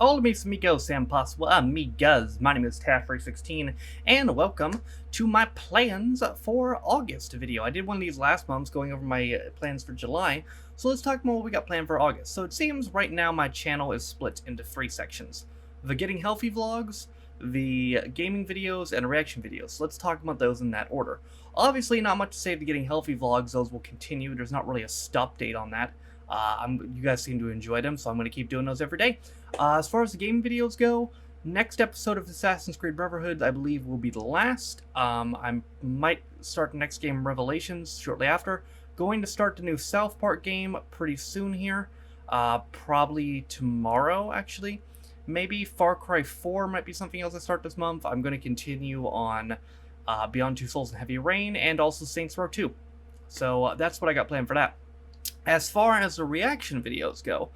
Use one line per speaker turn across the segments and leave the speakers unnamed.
Hola mis amigos and possible amigas. My name is Taff316 and welcome to my plans for August video. I did one of these last months going over my plans for July, so let's talk about what we got planned for August. So it seems right now my channel is split into three sections. The Getting Healthy vlogs, the gaming videos, and reaction videos. So let's talk about those in that order. Obviously not much to say to the Getting Healthy vlogs, those will continue. There's not really a stop date on that. You guys seem to enjoy them, so I'm going to keep doing those every day. As far as the game videos go, next episode of Assassin's Creed Brotherhood, I believe, will be the last. I might start the next game, Revelations, shortly after. Going to start the new South Park game pretty soon here. Probably tomorrow, actually. Maybe Far Cry 4 might be something else I start this month. I'm going to continue on Beyond Two Souls and Heavy Rain, and also Saints Row 2. So that's what I got planned for that. As far as the reaction videos go,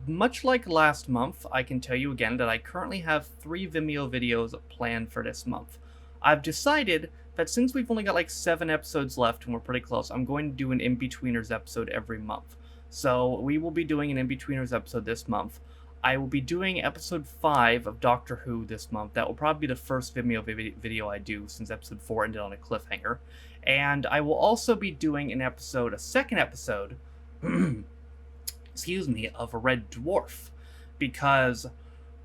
much like last month, I can tell you again that I currently have 3 Vimeo videos planned for this month. I've decided that since we've only got like 7 episodes left and we're pretty close, I'm going to do an In-Betweeners episode every month. So we will be doing an In-Betweeners episode this month. I will be doing episode 5 of Doctor Who this month. That will probably be the first Vimeo video I do, since episode 4 ended on a cliffhanger. And I will also be doing a second episode, excuse me, of Red Dwarf. Because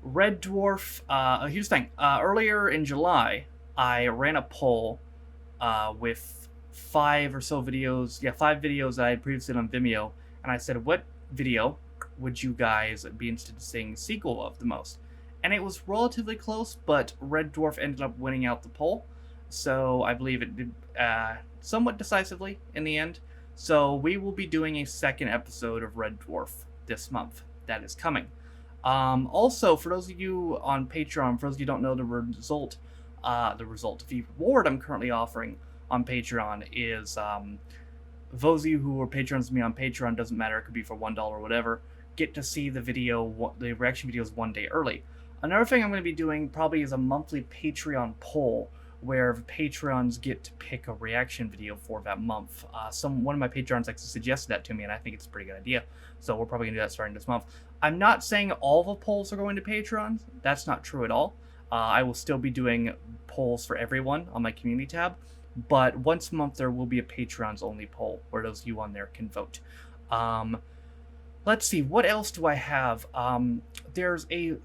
Red Dwarf, here's the thing, earlier in July, I ran a poll with 5 videos that I had previously done on Vimeo, and I said, what video would you guys be interested in seeing a sequel of the most? And it was relatively close, but Red Dwarf ended up winning out the poll. So I believe it did somewhat decisively in the end. So we will be doing a second episode of Red Dwarf this month. That is coming. Also, for those of you on Patreon, for those of you who don't know the reward I'm currently offering on Patreon is, those of you who are patrons of me on Patreon, doesn't matter, it could be for $1 or whatever, get to see the reaction videos one day early. Another thing I'm going to be doing probably is a monthly Patreon poll, where Patrons get to pick a reaction video for that month. One of my Patrons actually suggested that to me, and I think it's a pretty good idea. So we're probably going to do that starting this month. I'm not saying all the polls are going to Patrons. That's not true at all. I will still be doing polls for everyone on my community tab. But once a month, there will be a Patrons only poll, where those of you on there can vote. Let's see, what else do I have? There's a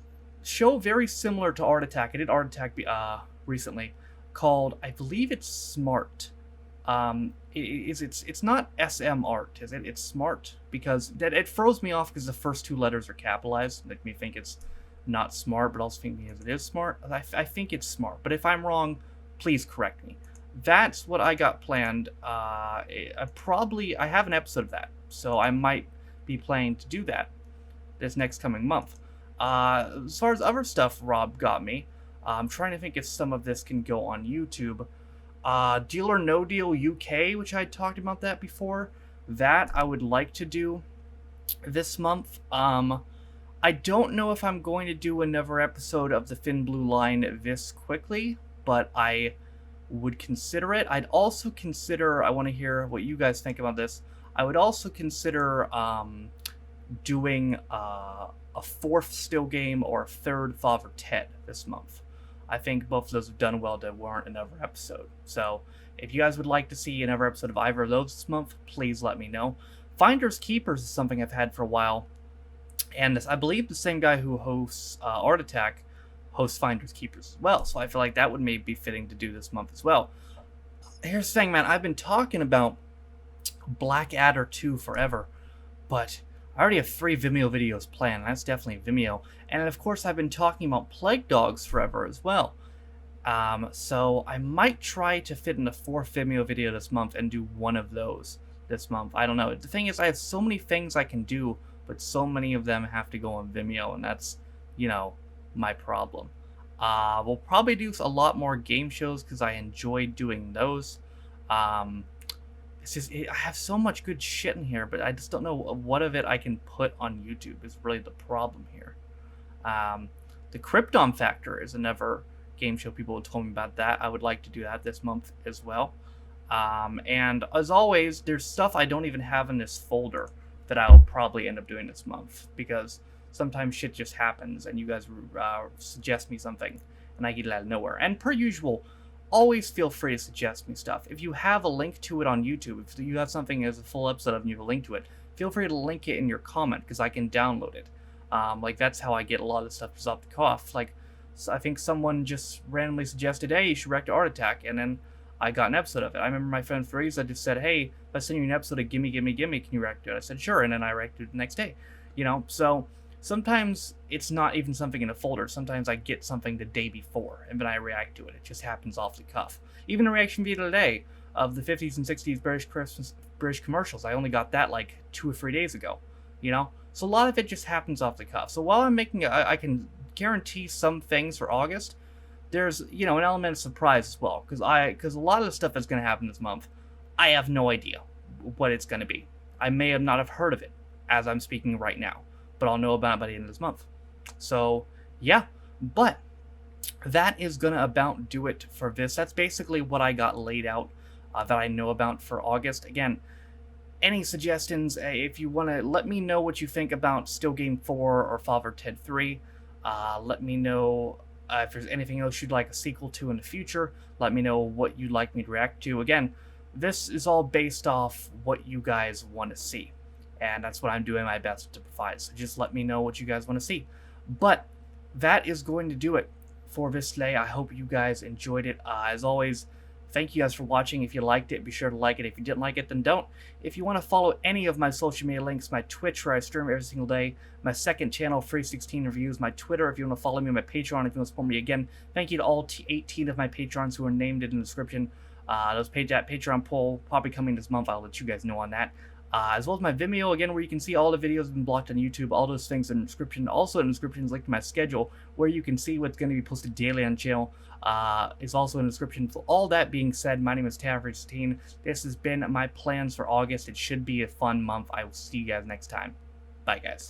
show very similar to Art Attack. I did Art Attack recently, called, I believe it's Smart. It's not SM Art, is it? It's Smart, because it throws me off because the first 2 letters are capitalized, make me think it's not smart, but also think it is smart. I think it's Smart, but if I'm wrong, please correct me. That's what I got planned. I have an episode of that, so I might be planning to do that this next coming month. As far as other stuff Rob got me, I'm trying to think if some of this can go on YouTube. Deal or No Deal UK, which I talked about that before. That I would like to do this month. I don't know if I'm going to do another episode of the Thin Blue Line this quickly, but I would consider it. I'd also consider, I want to hear what you guys think about this, I would also consider doing a 4th Still Game or a 3rd Father Ted this month. I think both of those have done well to warrant another episode. So if you guys would like to see another episode of either of those this month, please let me know. Finders Keepers is something I've had for a while, and I believe the same guy who hosts Art Attack hosts Finders Keepers as well, so I feel like that would maybe be fitting to do this month as well. Here's the thing, man, I've been talking about Blackadder 2 forever, but I already have 3 Vimeo videos planned. That's definitely Vimeo. And of course, I've been talking about Plague Dogs forever as well. So I might try to fit in a 4th Vimeo video this month and do one of those this month. I don't know. The thing is, I have so many things I can do, but so many of them have to go on Vimeo, and that's, my problem. We'll probably do a lot more game shows because I enjoy doing those. It's just, I have so much good shit in here, but I just don't know what of it I can put on YouTube is really the problem here. The Krypton Factor is another game show. People have told me about that. I would like to do that this month as well. And as always, there's stuff I don't even have in this folder that I'll probably end up doing this month, because sometimes shit just happens and you guys suggest me something and I get it out of nowhere. And per usual, always feel free to suggest me stuff. If you have a link to it on YouTube, if you have something as a full episode of and you have a link to it, feel free to link it in your comment because I can download it. Like that's how I get a lot of stuff just off the cuff. Like I think someone just randomly suggested, hey, you should react to Art Attack, and then I got an episode of it. I remember my friend Theresa just said, hey, if I send you an episode of Gimme Gimme Gimme, can you react to it? I said, sure, and then I reacted the next day. So sometimes it's not even something in a folder. Sometimes I get something the day before, and then I react to it. It just happens off the cuff. Even a reaction video today of the 50s and 60s British commercials, I only got that like 2 or 3 days ago, So a lot of it just happens off the cuff. So while I'm making it, I can guarantee some things for August. There's, an element of surprise as well, because a lot of the stuff that's going to happen this month, I have no idea what it's going to be. I may not have heard of it as I'm speaking right now, but I'll know about it by the end of this month. So, yeah, but that is going to about do it for this. That's basically what I got laid out that I know about for August. Again, any suggestions, if you want to let me know what you think about Still Game 4 or Father Ted 3, let me know if there's anything else you'd like a sequel to in the future. Let me know what you'd like me to react to. Again, this is all based off what you guys want to see, and that's what I'm doing my best to provide. So just let me know what you guys want to see. But that is going to do it for this today. I hope you guys enjoyed it. As always, thank you guys for watching. If you liked it, be sure to like it. If you didn't like it, then don't. If you want to follow any of my social media links, my Twitch, where I stream every single day, my second channel, Free16 Reviews, my Twitter, if you want to follow me, my Patreon, if you want to support me again. Thank you to all 18 of my patrons who are named in the description. Those Patreon poll probably coming this month. I'll let you guys know on that. As well as my Vimeo, again, where you can see all the videos have been blocked on YouTube, all those things in the description. Also in the description is linked to my schedule, where you can see what's going to be posted daily on the channel. Is also in the description. So all that being said, my name is Free16. This has been my plans for August. It should be a fun month. I will see you guys next time. Bye, guys.